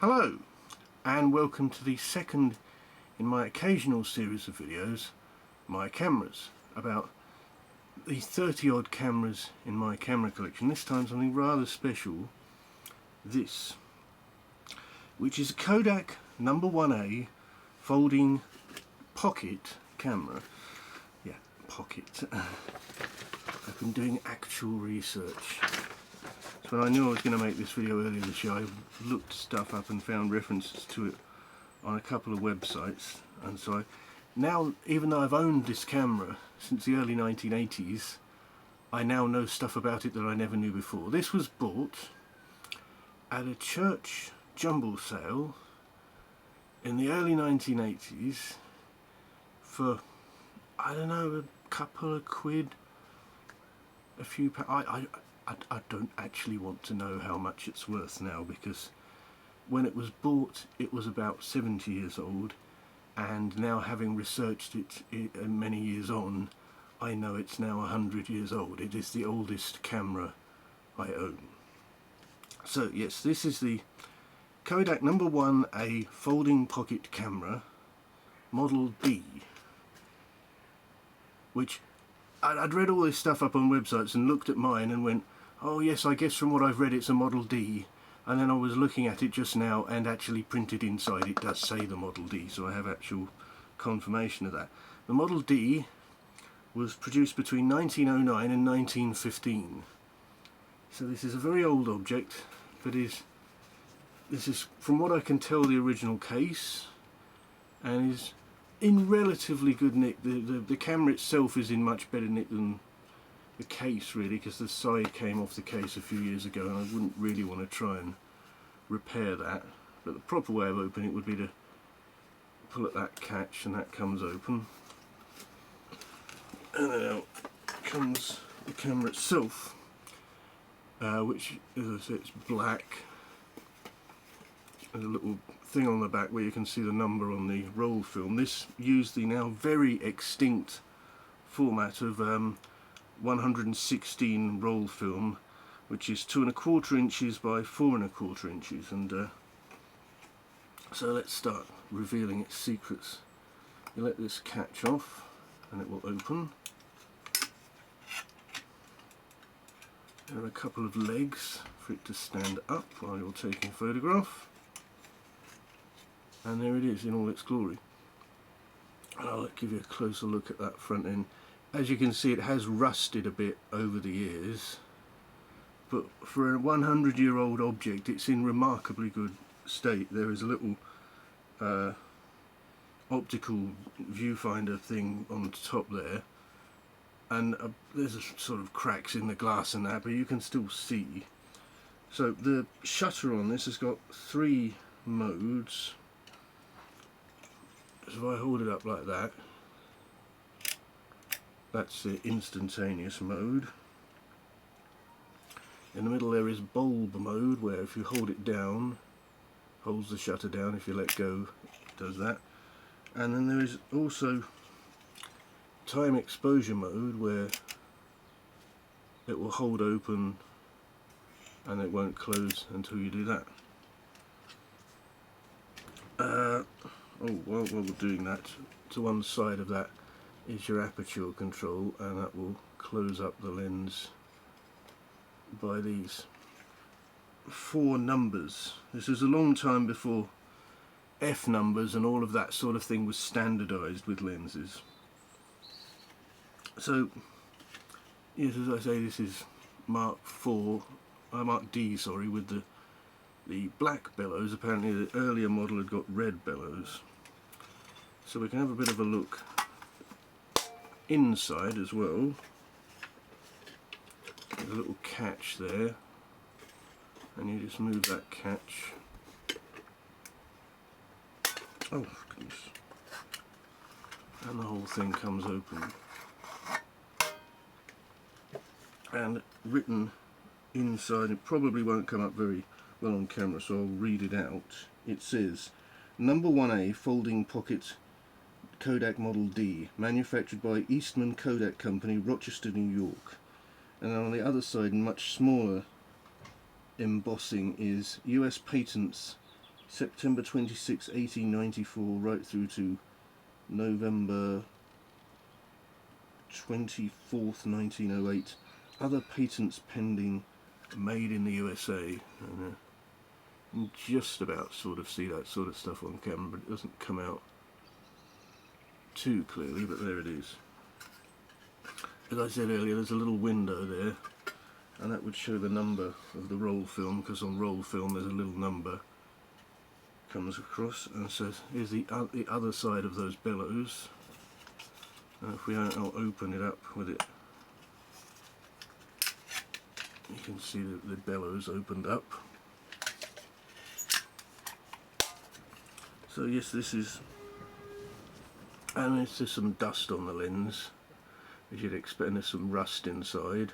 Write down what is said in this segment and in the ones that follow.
Hello and welcome to the second in my occasional series of videos, my cameras, about the 30 odd cameras in my camera collection. This time something rather special, this, which is a Kodak No.1A folding pocket camera. Yeah, pocket. I've been doing actual research. So when I knew I was going to make this video earlier this year, I looked stuff up and found references to it on a couple of websites, and so now, even though I've owned this camera since the early 1980s, I now know stuff about it that I never knew before. This was bought at a church jumble sale in the early 1980s for, I don't know, a couple of quid, a few pounds. I don't actually want to know how much it's worth now, because when it was bought it was about 70 years old, and now, having researched it many years on, I know it's now 100 years old. It is the oldest camera I own. So yes, this is the Kodak No.1A folding pocket camera, model D, which I'd read all this stuff up on websites and looked at mine and went, oh yes, I guess from what I've read it's a Model D. And then I was looking at it just now, and actually printed inside it does say the Model D, so I have actual confirmation of that. The Model D was produced between 1909 and 1915. So this is a very old object, but this is, from what I can tell, the original case, and is in relatively good nick. The camera itself is in much better nick than the case, really, because the side came off the case a few years ago and I wouldn't really want to try and repair that. But the proper way of opening it would be to pull at that catch, and that comes open, and then out comes the camera itself, which, as I said, it's black. There's a little thing on the back where you can see the number on the roll film. This used the now very extinct format of 116 roll film, which is 2¼ inches by 4¼ inches, and so let's start revealing its secrets. You let this catch off and it will open. There are a couple of legs for it to stand up while you're taking a photograph, and there it is in all its glory. And I'll give you a closer look at that front end. As you can see, it has rusted a bit over the years, but for a 100-year-old object it's in remarkably good state. There is a little optical viewfinder thing on the top there, and there's a sort of cracks in the glass and that, but you can still see. So the shutter on this has got 3 modes. So if I hold it up like that, that's the instantaneous mode. In the middle there is bulb mode, where if you hold it down, holds the shutter down. If you let go, it does that. And then there is also time exposure mode, where it will hold open and it won't close until you do that. While we're doing that, to one side of that is your aperture control, and that will close up the lens by these 4 numbers. This is a long time before F numbers and all of that sort of thing was standardized with lenses. So yes, as I say, this is Mark D, sorry, with the black bellows. Apparently the earlier model had got red bellows. So we can have a bit of a look inside as well. There's a little catch there, and you just move that catch. Oh goodness. And the whole thing comes open. And written inside, it probably won't come up very well on camera, so I'll read it out. It says, No.1A folding pocket Kodak Model D, manufactured by Eastman Kodak Company, Rochester, New York. And on the other side, in much smaller embossing, is US patents September 26, 1894, right through to November 24th, 1908. Other patents pending, made in the USA. And, you can just about sort of see that sort of stuff on camera, but it doesn't come out too clearly, but there it is. As I said earlier, there's a little window there, and that would show the number of the roll film, because on roll film there's a little number comes across, and so here's the other side of those bellows. And if I'll open it up with it, you can see that the bellows opened up. So yes, this is, and there's just some dust on the lens, as you'd expect, and there's some rust inside.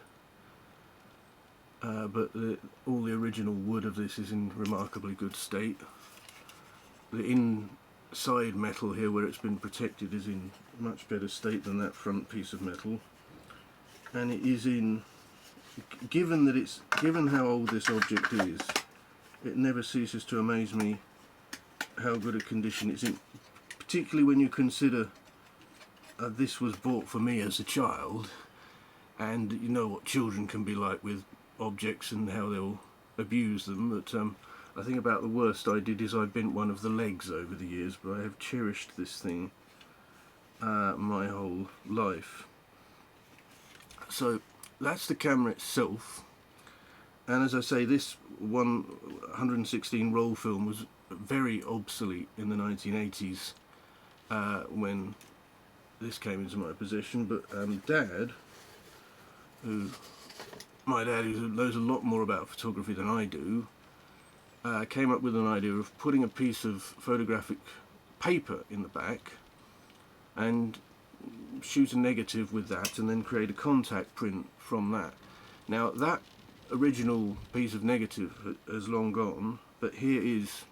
But all the original wood of this is in remarkably good state. The inside metal here, where it's been protected, is in much better state than that front piece of metal. And it is in, given how old this object is, it never ceases to amaze me how good a condition it's in, particularly when you consider this was bought for me as a child, and you know what children can be like with objects and how they'll abuse them. But I think about the worst I did is I bent one of the legs over the years, but I have cherished this thing my whole life. So that's the camera itself, and as I say, this 116 roll film was very obsolete in the 1980s when this came into my possession. But my dad, who knows a lot more about photography than I do, came up with an idea of putting a piece of photographic paper in the back and shoot a negative with that, and then create a contact print from that. Now that original piece of negative has long gone, but here is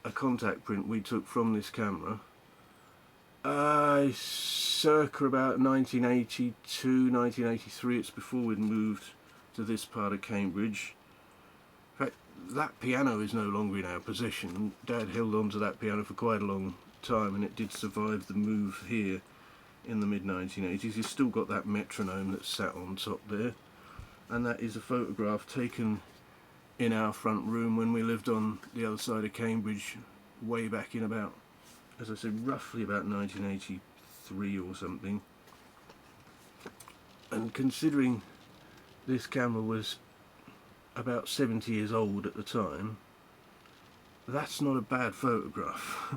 a contact print we took from this camera circa about 1982, 1983. It's before we'd moved to this part of Cambridge. In fact, that piano is no longer in our possession. Dad held on to that piano for quite a long time, and it did survive the move here in the mid-1980s. He's still got that metronome that's sat on top there, and that is a photograph taken in our front room when we lived on the other side of Cambridge way back in about, as I said, roughly about 1983 or something. And considering this camera was about 70 years old at the time, that's not a bad photograph.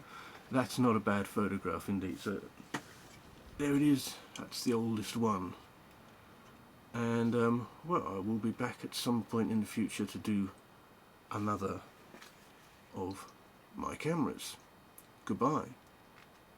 That's not a bad photograph indeed. So there it is, that's the oldest one. And well, I will be back at some point in the future to do another of my cameras. Goodbye.